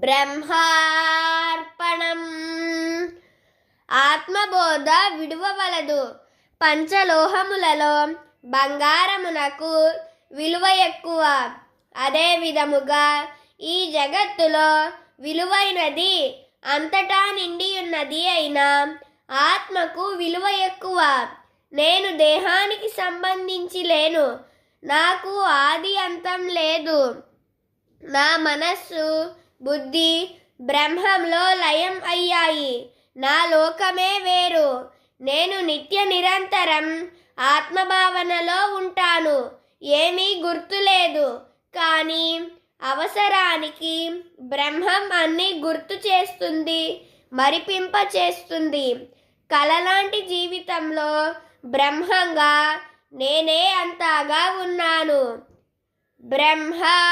బ్రహ్మార్పణం. ఆత్మబోధ విడువవలదు. పంచలోహములలో బంగారమునకు విలువ ఎక్కువ. అదే విధముగా ఈ జగత్తులో విలువైనది అంతటా నిండియున్నది అయిన ఆత్మకు విలువ ఎక్కువ. నేను దేహానికి సంబంధించి లేను. నాకు ఆది అంతం లేదు. నా మనస్సు బుద్ధి బ్రహ్మంలో లయం అయ్యాయి. నా లోకమే వేరు. నేను నిత్య నిరంతరం ఆత్మభావనలో ఉంటాను. ఏమీ గుర్తులేదు. కానీ అవసరానికి బ్రహ్మం అన్నీ గుర్తు చేస్తుంది, మరిపింప చేస్తుంది. కలలాంటి జీవితంలో బ్రహ్మంగా నేనే అంతగా ఉన్నాను. బ్రహ్మార్పణం.